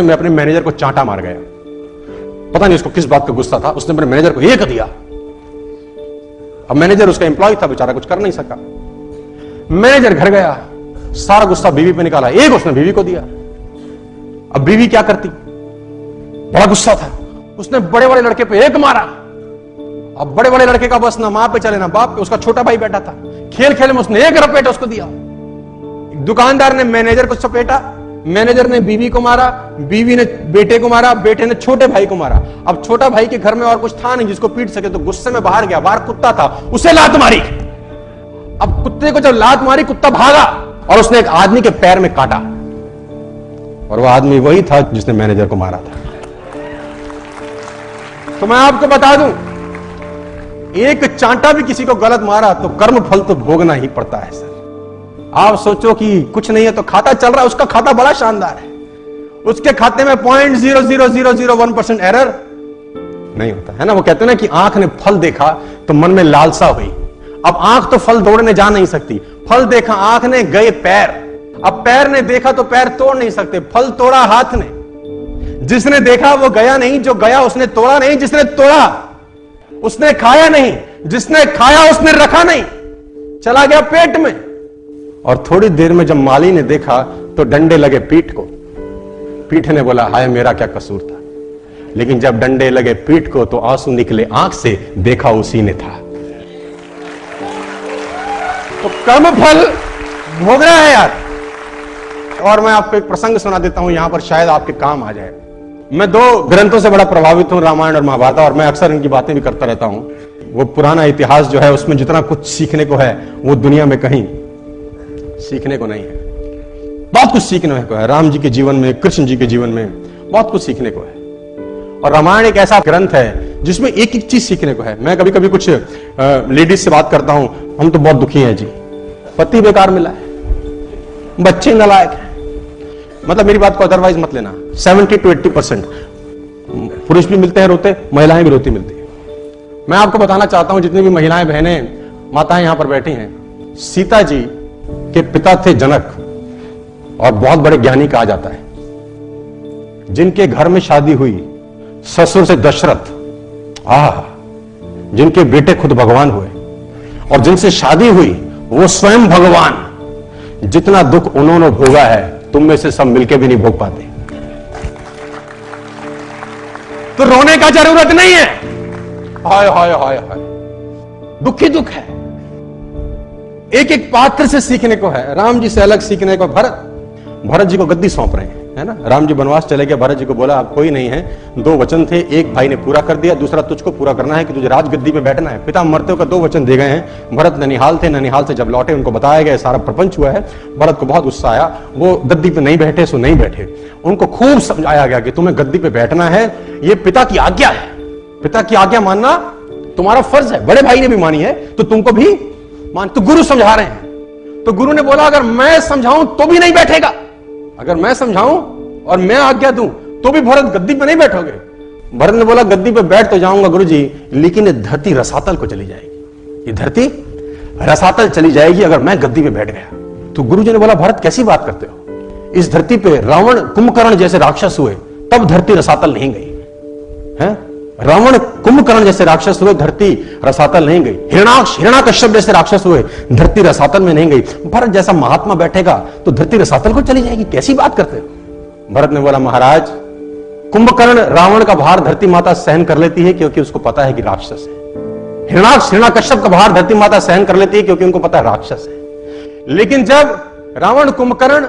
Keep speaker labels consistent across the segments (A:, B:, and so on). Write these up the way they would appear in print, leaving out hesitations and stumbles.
A: मैं अपने मैनेजर को चांटा मार गया। पता नहीं उसको किस बात का गुस्सा था, उसने अपने मैनेजर को एक दिया। अब मैनेजर उसका एम्प्लॉय था, बेचारा कुछ कर नहीं सका। मैनेजर घर गया, सारा गुस्सा बीवी पे निकाला, एक उसने बीवी को दिया। अब बीवी क्या करती, बड़ा गुस्सा था, उसने बड़े वाले लड़के पे एक मारा। अब बड़े वाले लड़के का बस ना मां पे चले ना बाप पे, उसका छोटा भाई बैठा था, खेल खेल में उसने एक रपेट उसको दिया। दुकानदार ने मैनेजर को सपेटा, मैनेजर ने बीवी को मारा, बीवी ने बेटे को मारा, बेटे ने छोटे भाई को मारा। अब छोटा भाई के घर में और कुछ था नहीं जिसको पीट सके, तो गुस्से में बाहर गया, बाहर कुत्ता था, उसे लात मारी। अब कुत्ते को जब लात मारी, कुत्ता भागा और उसने एक आदमी के पैर में काटा, और वो आदमी वही था जिसने मैनेजर को मारा था। तो मैं आपको बता दूं, एक चांटा भी किसी को गलत मारा तो कर्म फल तो भोगना ही पड़ता है सर। आप सोचो कि कुछ नहीं है तो खाता चल रहा है, उसका खाता बड़ा शानदार है, उसके खाते में 0.00001% एरर नहीं होता है ना। वो कहते हैं ना कि आंख ने फल देखा तो मन में लालसा हुई। अब आंख तो फल तोड़ने जा नहीं सकती, फल देखा आंख ने, गए पैर। अब पैर ने देखा तो पैर तोड़ नहीं सकते, फल तोड़ा हाथ ने। जिसने देखा वो गया नहीं, जो गया उसने तोड़ा नहीं, जिसने तोड़ा उसने खाया नहीं, जिसने खाया उसने रखा नहीं, चला गया पेट में। और थोड़ी देर में जब माली ने देखा तो डंडे लगे पीठ को। पीठ ने बोला हाय मेरा क्या कसूर था, लेकिन जब डंडे लगे पीठ को तो आंसू निकले आंख से, देखा उसी ने था। तो कर्म फल भोग रहा है यार। और मैं आपको एक प्रसंग सुना देता हूं, यहां पर शायद आपके काम आ जाए। मैं दो ग्रंथों से बड़ा प्रभावित हूं, रामायण और महाभारत, और मैं अक्सर इनकी बातें भी करता रहता हूं। वो पुराना इतिहास जो है उसमें जितना कुछ सीखने को है वो दुनिया में कहीं सीखने को नहीं है। बहुत कुछ सीखने को है राम जी के जीवन में, कृष्ण जी के जीवन में बहुत कुछ सीखने को है। और रामायण एक ऐसा ग्रंथ है जिसमें एक एक चीज सीखने को है। मैं कभी कभी कुछ लेडीज से बात करता हूं, हम तो बहुत दुखी हैं जी, पति बेकार मिला है, बच्चे नालायक हैं। मतलब मेरी बात को अदरवाइज मत लेना, 70 to 80% पुरुष भी मिलते हैं रोते, महिलाएं भी रोती मिलती है। मैं आपको बताना चाहता हूं, जितनी भी महिलाएं बहनें माताएं यहां पर बैठी हैं, सीता जी के पिता थे जनक, और बहुत बड़े ज्ञानी कहा जाता है। जिनके घर में शादी हुई ससुर से दशरथ, जिनके बेटे खुद भगवान हुए, और जिनसे शादी हुई वो स्वयं भगवान। जितना दुख उन्होंने भोगा है तुम में से सब मिलके भी नहीं भोग पाते। तो रोने का जरूरत नहीं है। हाय हाय हाय हाय, दुखी दुख है। एक एक पात्र से सीखने को है। राम जी से अलग सीखने को, भरत जी को गद्दी सौंप रहे हैं, है ना। राम जी वनवास चले गए, भरत जी को बोला अब कोई नहीं है, दो वचन थे, एक भाई ने पूरा कर दिया, दूसरा तुझको पूरा करना है कि तुझे राजगद्दी पे बैठना है। पिता मरते का 2 वचन दे गए हैं। भरत ननिहाल थे, ननिहाल से जब लौटे उनको बताया गया सारा प्रपंच हुआ है। भरत को बहुत गुस्सा आया, वो गद्दी पे नहीं बैठे सो नहीं बैठे। उनको खूब समझाया गया कि तुम्हें गद्दी पे बैठना है, ये पिता की आज्ञा है, पिता की आज्ञा मानना तुम्हारा फर्ज है। बड़े भाई ने भी मानी है तो तुमको भी मान। तो गुरु समझा रहे हैं, तो गुरु ने बोला अगर मैं समझाऊं तो भी नहीं बैठेगा, अगर मैं समझाऊं और मैं आज्ञा दूं तो भी भरत गद्दी पे नहीं बैठोगे। भरत ने बोला गद्दी पे बैठ तो जाऊंगा गुरुजी, लेकिन ये धरती रसातल को चली जाएगी, ये धरती रसातल चली जाएगी अगर मैं गद्दी पे बैठ गया। तो गुरुजी ने बोला भरत कैसी बात करते हो, इस धरती पे रावण कुंभकर्ण जैसे राक्षस हुए तब धरती रसातल नहीं गई है। रावण कुंभकर्ण जैसे राक्षस हुए, धरती रसातल नहीं गई। हिरण्याकश्यप जैसे राक्षस हुए, धरती रसातल में नहीं गई। भरत जैसा महात्मा बैठेगा तो धरती रसातल को चली जाएगी, कैसी बात करते हो। भरत ने बोला महाराज, कुंभकर्ण रावण का भार धरती माता सहन कर लेती है क्योंकि उसको पता है कि राक्षस है। हिरण्याकश्यप का भार धरती माता सहन कर लेती है क्योंकि उनको पता है राक्षस है। लेकिन जब रावण, कुंभकर्ण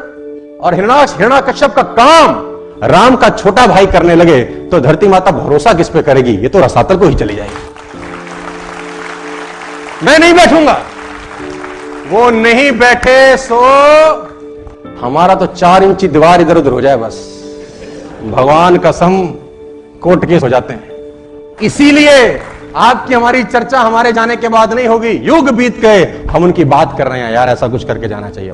A: और हिरण्याकश्यप का काम राम का छोटा भाई करने लगे तो धरती माता भरोसा किस पे करेगी, ये तो रसातल को ही चली जाएगी। मैं नहीं बैठूंगा। वो नहीं बैठे सो हमारा तो 4 इंची दीवार इधर उधर हो जाए बस, भगवान कसम कोर्ट केस हो जाते हैं। इसीलिए आपकी हमारी चर्चा हमारे जाने के बाद नहीं होगी, युग बीत गए हम उनकी बात कर रहे हैं यार, ऐसा कुछ करके जाना चाहिए।